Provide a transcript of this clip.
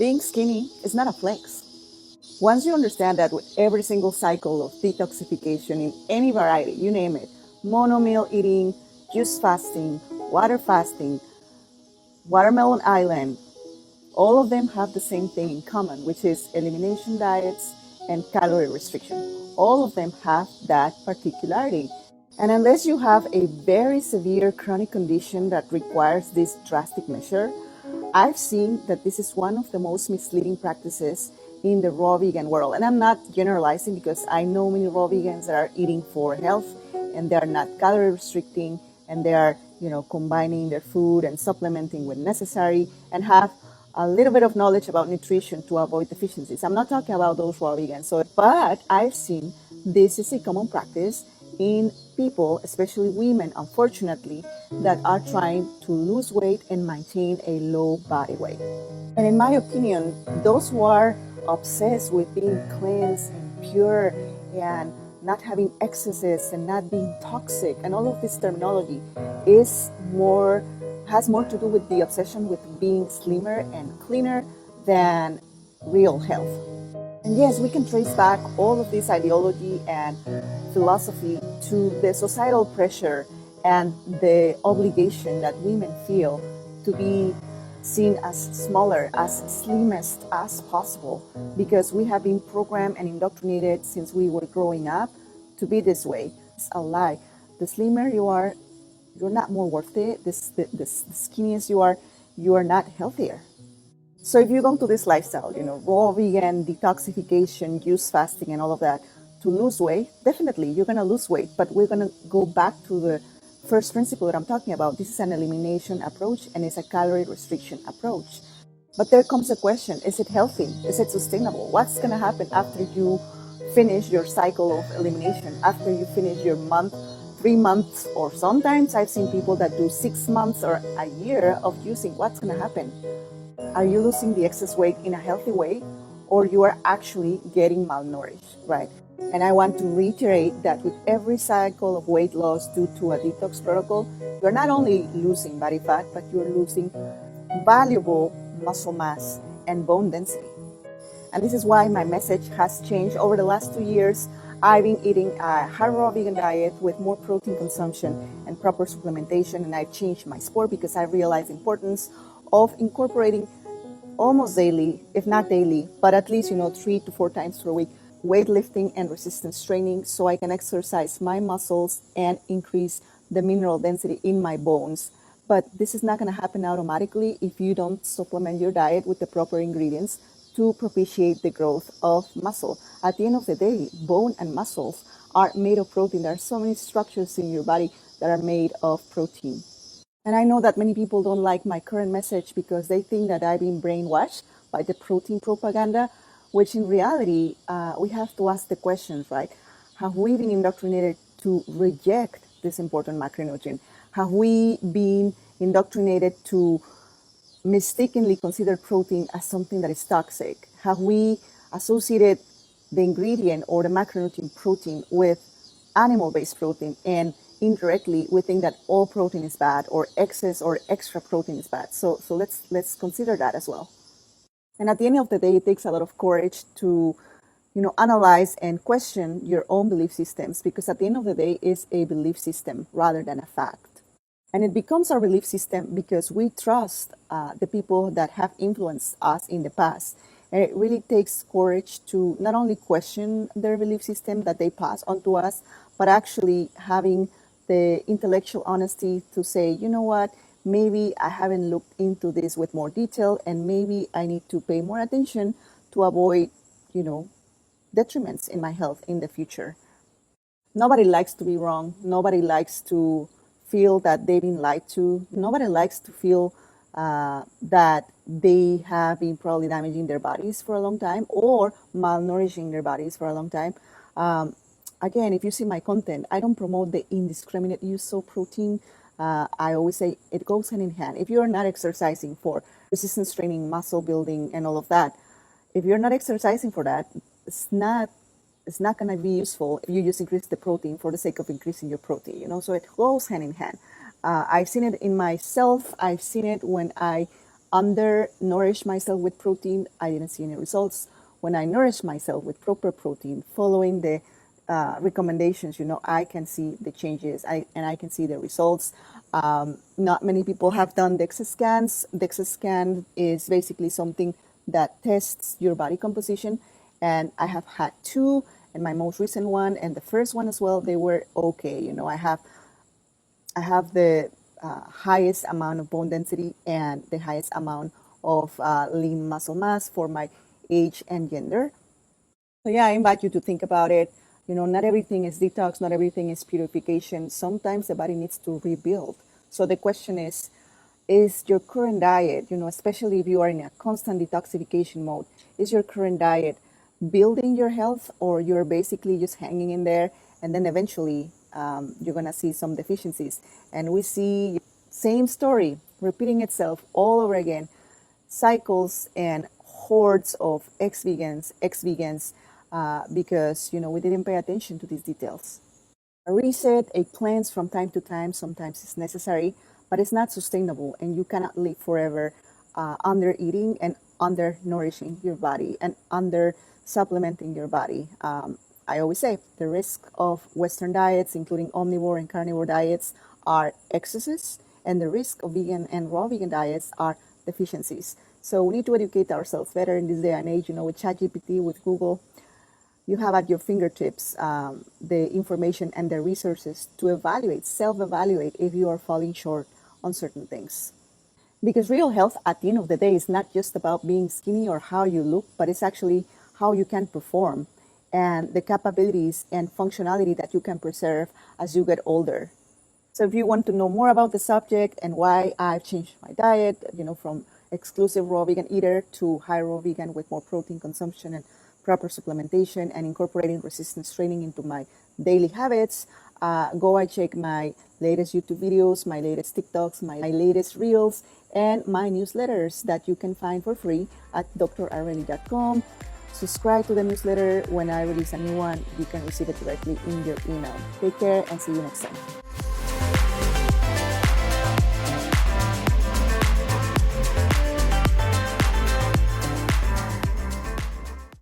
Being skinny is not a flex. Once you understand that with every single cycle of detoxification in any variety, you name it, mono meal eating, juice fasting, water fasting, watermelon island, all of them have the same thing in common, which is elimination diets and calorie restriction. All of them have that particularity. And unless you have a very severe chronic condition that requires this drastic measure, I've seen that this is one of the most misleading practices in the raw vegan world. And I'm not generalizing because I know many raw vegans that are eating for health and they are not calorie restricting and they are, combining their food and supplementing when necessary and have a little bit of knowledge about nutrition to avoid deficiencies. I'm not talking about those raw vegans. But I've seen this is a common practice in people, especially women, unfortunately, that are trying to lose weight and maintain a low body weight. And in my opinion, those who are obsessed with being cleansed and pure and not having excesses and not being toxic and all of this terminology has more to do with the obsession with being slimmer and cleaner than real health. And yes, we can trace back all of this ideology and philosophy to the societal pressure and the obligation that women feel to be seen as smaller, as slimmest as possible, because we have been programmed and indoctrinated since we were growing up to be this way. It's a lie. The slimmer you are, you're not more worth it. The skinniest you are not healthier. So if you go to this lifestyle, raw vegan, detoxification, juice fasting, and all of that, to lose weight, definitely you're going to lose weight, but we're going to go back to the first principle that I'm talking about. This is an elimination approach and it's a calorie restriction approach. But there comes a question, is it healthy? Is it sustainable? What's going to happen after you finish your cycle of elimination, after you finish your month, 3 months, or sometimes I've seen people that do 6 months or a year of using? What's going to happen? Are you losing the excess weight in a healthy way, or you are actually getting malnourished, right? And I want to reiterate that with every cycle of weight loss due to a detox protocol, you're not only losing body fat, but you're losing valuable muscle mass and bone density. And this is why my message has changed over the last 2 years. I've been eating a hard raw vegan diet with more protein consumption and proper supplementation, and I've changed my sport because I realized the importance of incorporating almost daily, if not daily, but at least 3 to 4 times per week, weightlifting and resistance training, so I can exercise my muscles and increase the mineral density in my bones. But this is not going to happen automatically if you don't supplement your diet with the proper ingredients to propitiate the growth of muscle. At the end of the day, bone and muscles are made of protein. There are so many structures in your body that are made of protein. And I know that many people don't like my current message because they think that I've been brainwashed by the protein propaganda, which in reality, we have to ask the questions, right? Have we been indoctrinated to reject this important macronutrient? Have we been indoctrinated to mistakenly consider protein as something that is toxic? Have we associated the ingredient or the macronutrient protein with animal-based protein, and indirectly we think that all protein is bad or excess or extra protein is bad? So let's consider that as well. And at the end of the day, it takes a lot of courage to analyze and question your own belief systems, because at the end of the day, it's a belief system rather than a fact. And it becomes our belief system because we trust the people that have influenced us in the past. And it really takes courage to not only question their belief system that they pass on to us, but actually having the intellectual honesty to say, you know what, maybe I haven't looked into this with more detail, and maybe I need to pay more attention to avoid, detriments in my health in the future. Nobody likes to be wrong. Nobody likes to feel that they've been lied to. Nobody likes to feel that they have been probably damaging their bodies for a long time or malnourishing their bodies for a long time. Again, if you see my content, I don't promote the indiscriminate use of protein. I always say it goes hand in hand. If you're not exercising for resistance training, muscle building, and all of that, if you're not exercising for that, it's not going to be useful if you just increase the protein for the sake of increasing your protein, so it goes hand in hand. I've seen it in myself. I've seen it when I undernourished myself with protein, I didn't see any results. When I nourished myself with proper protein, following the recommendations, I can see the changes and I can see the results. Not many people have done DEXA scans. DEXA scan is basically something that tests your body composition, and I have had two, and my most recent one and the first one as well, they were okay. I have the highest amount of bone density and the highest amount of lean muscle mass for my age and gender. So yeah, I invite you to think about it. Not everything is detox, not everything is purification. Sometimes the body needs to rebuild. So the question is your current diet, especially if you are in a constant detoxification mode, is your current diet building your health, or you're basically just hanging in there, and then eventually you're going to see some deficiencies? And we see same story repeating itself all over again, cycles and hordes of ex-vegans, because we didn't pay attention to these details. A reset, a cleanse from time to time, sometimes is necessary, but it's not sustainable, and you cannot live forever under eating and under nourishing your body and under supplementing your body. I always say the risk of Western diets, including omnivore and carnivore diets, are excesses, and the risk of vegan and raw vegan diets are deficiencies. So we need to educate ourselves better in this day and age. With ChatGPT, with Google, you have at your fingertips the information and the resources to evaluate, self-evaluate if you are falling short on certain things. Because real health at the end of the day is not just about being skinny or how you look, but it's actually how you can perform and the capabilities and functionality that you can preserve as you get older. So if you want to know more about the subject and why I've changed my diet, from exclusive raw vegan eater to high raw vegan with more protein consumption and proper supplementation and incorporating resistance training into my daily habits, go and check my latest YouTube videos, my latest TikToks, my latest Reels, and my newsletters that you can find for free at drareli.com. Subscribe to the newsletter. When I release a new one, you can receive it directly in your email. Take care and see you next time.